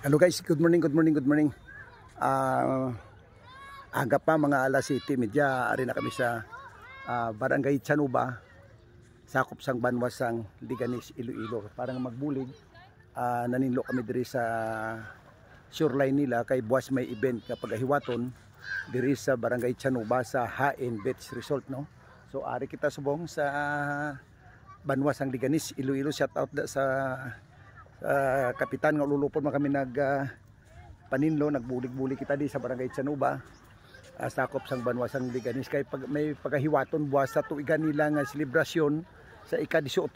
Hello guys, good morning, good morning, good morning. Aga pa mga alas 7:30, ari na kami sa Barangay Tianuba, sakop sang Banwasang Liganis, Iloilo. Parang magbulig, naninlo kami diri sa shoreline nila kay buwas may event kapag hiwaton diri sa Barangay Tianuba sa Hain Beach Resort, no. So ari kita subong sa Banwasang Liganis, Iloilo. Shout out sa kapitan nga lulupon man kami paninlo, nagbulig-bulig kita di sa Barangay Tianuba, sakop sang Banwasang Liganis kay may pagahiwaton buwas sa tuigan nila nga selebrasyon sa ika-18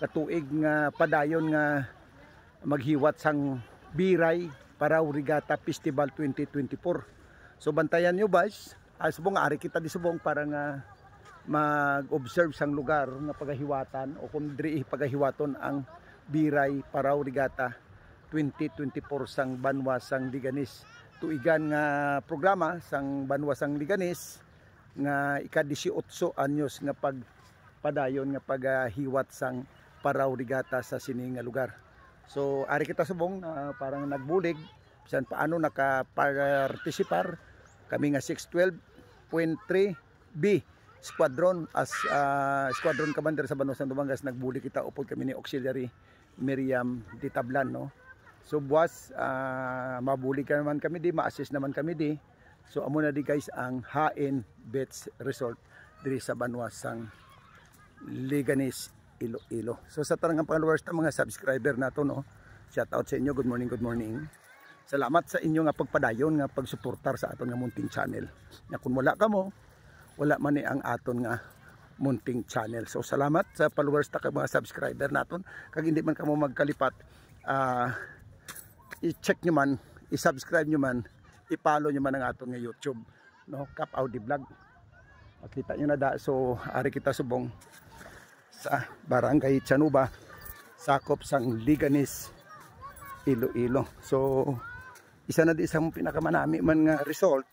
katuig nga padayon nga maghiwat sang Biray Paraw Regatta Festival 2024. So bantayan nyo guys, subong ari kita di subong para nga mag-observe sang lugar nga pagahiwatan o kung diri pagahiwaton ang Biray Paraw Regatta 2024 sang Banwasang Liganis. Tuigan nga programa sang Banwasang Liganis nga ika-18 anyos nga pagpadayon nga paghiwat sang Paraw Regatta sa sining nga lugar. So ari kita subong parang nagbulig bisan paano nakapartisipar kami nga 612.3B Squadron as Squadron Commander sa Banwasang Dumangas. Nagbulig kita upod kami ni Auxiliary Miriam Di Tablan, no. So buwas mabulig ka naman kami di, ma-assist naman kami di. So amo na di guys ang Hain Beach Resort diri sa Banwasang Liganis, Iloilo. So sa tarang followers ta mga subscriber nato, no, shout out sa inyo, good morning, good morning. Salamat sa inyo nga pagpadayon nga pagsuportar sa aton nga munting channel. Nga kung wala kamo, wala man ni ang aton nga munting channel. So salamat sa followers ta kay mga subscriber naton. Kag hindi man kamo magkalipat, i-check nyo man, i-subscribe nyo man, i-follow nyo man ang aton nga YouTube, no, Cap Audi Vlog. Makita nyo na da. So ari kita subong sa Barangay Tianuba, sakop sang Liganis, Iloilo. So isa na di isang pinakamanami man nga resort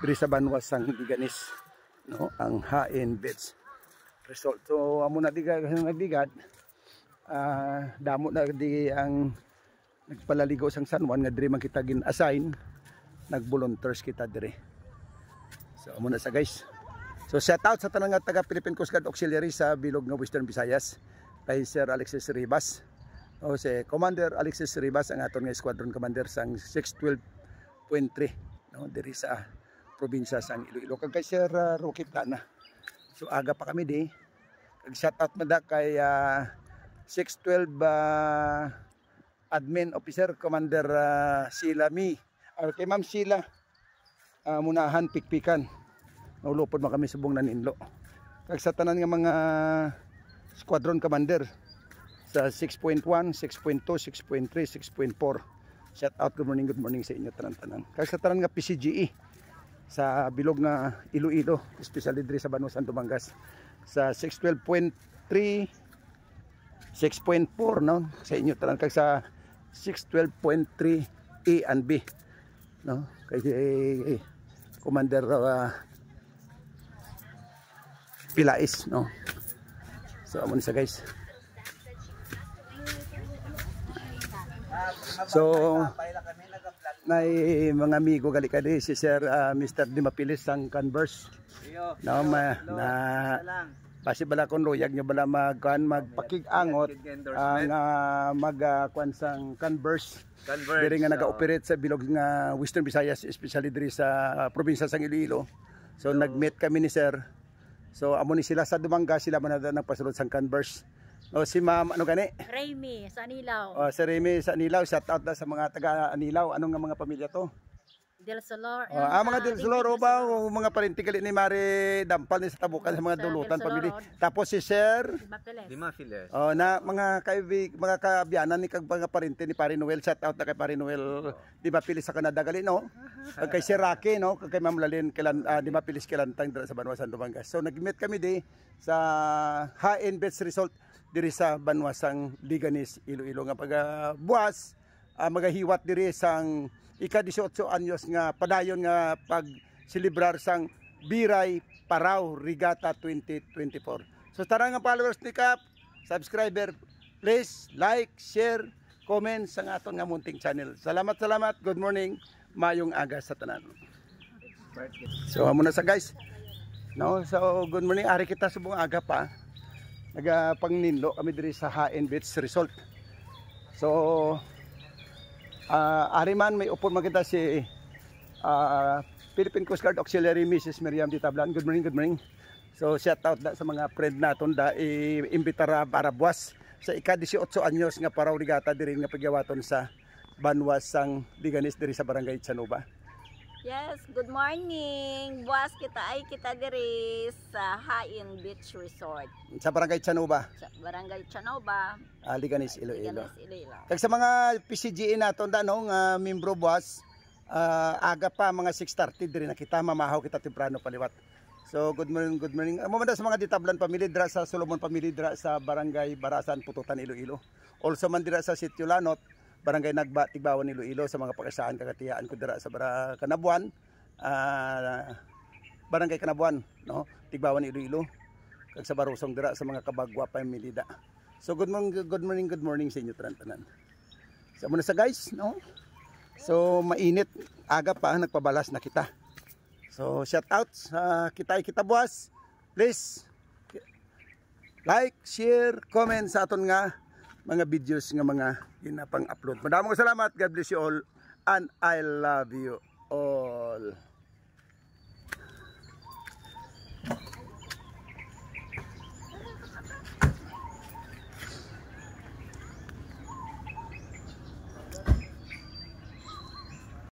diri sa Banwasang Liganis, no, ang Hain Beach Resort. So amo na di nagdigad, damo na di ang nagpalaligo sang San Juan nga diri man kita gin-assign, nag-volunteers kita diri. So amo na sa guys. So shout out sa tanang nga taga Philippine Coast Guard Auxiliary sa bilog nga Western Visayas, kay Sir Alexis Ribas, o si Commander Alexis Ribas, ang aton nga Squadron Commander sang 612.3, no, diri sa probinsya sang Iloilo. Kag kay Sir Rocky Plana. So aga pa kami di. Kag shout out mada kay 612 Admin Officer Commander Sheila Mi, or kay Ma'am Sheila Munahan Pikpikan. Naulupod man kami subong naninlo. Kag sa tanan nga mga Squadron Commander sa 6.1, 6.2, 6.3, 6.4. Shout out, good morning sa inyo tanan-tanan. Kag sa tanan nga PCGE sa bilog nga Iloilo, especially diri sa Banwasang Dumangas sa 612.3, 6.4, no, sa inyo tanan. Kag sa 612.3 A and B, no, kay Commander Pilais, no. So amo sa guys. So may mga amigo gali kadi si Sir Mr. Dimapilis sang Converse, no, na basi bala kon loyag nyo bala magpakig-angot ang magkuan sang Converse diri nga naga-operate sa bilog nga Western Visayas, especially diri sa probinsya sang Iloilo. So nag-meet kami ni Sir. So amo ni sila sa Dumangas, sila man na nagpasulod sang Converse. O si Ma'am ano gani? Remy sa Anilaw. O si Remy sa Anilaw, shout out na sa mga taga Anilaw. Anong nga mga pamilya to? Del Solor. Mga Del Solor ba o mga parinti gali ni Mare Dampal ni sa Tabukan sa mga dulutan pamilya. Tapos si Sir Dimapiles. na mga mga kabiyanan ni kag mga parinti ni Pare Noel, shout out na kay Pare Noel Dimapiles sa Canada gali, no. Kag kay Sir Rocky, no, kag kay Ma'am Lalin Dimapiles Kilantang dira sa Banwasang Dumangas. So nag-meet kami di sa Hain Beach Resort diri sa Banwasang Liganis, Iloilo nga buwas magahiwat diri sang ika-18 anyos nga padayon nga pag celebrar sang Biray Paraw Regatta 2024. So tara nga followers ni Cap, subscriber, please like, share, comment sa aton nga munting channel. Salamat. Good morning. Mayong aga sa tanan. So amo na sa guys. No, so good morning. Ari kita subong aga pa. Nagapangninlo kami diri sa Hain Beach Resort. So ari man may upon makita si Philippine Coast Guard Auxiliary Mrs. Miriam Di Tablan. Good morning. So shout out da sa mga friend naton da iimbitara para buwas sa ika-18 anyos nga paraw rigata diri nga pagyawaton sa Banwasang Liganis diri sa Barangay Chanuba. Yes, good morning. Buwas kita diri sa Hain Beach Resort. Sa Barangay Chanuba, Sa Barangay Chanuba, Liganis, Iloilo. Iloilo. Kag sa mga PCGE naton da no nga membro buwas, aga pa mga 6:30 diri na kita mamahaw kita temprano paliwat. So good morning. Amo man sa mga Ditablan family dira sa Solomon family dira sa Barangay Barasan, Pututan, Iloilo. Also man dira sa Sitio Lanot, Barangay Nagba, Tigbawan, Iloilo sa mga pag-asaan kagatiyaan ko dira sa Kanabuan, Barangay Kanabuan, no? Tigbawan, Iloilo. Kag sa Barusong dira sa mga Kabagwa family da. So good morning sa inyo tanan. So muna sa guys, no? So mainit, aga pa nagpabalas na kita. So shout out sa kita buwas. Please like, share, comment sa aton nga mga videos nga mga ginapang upload. Maraming salamat. God bless you all and I love you all.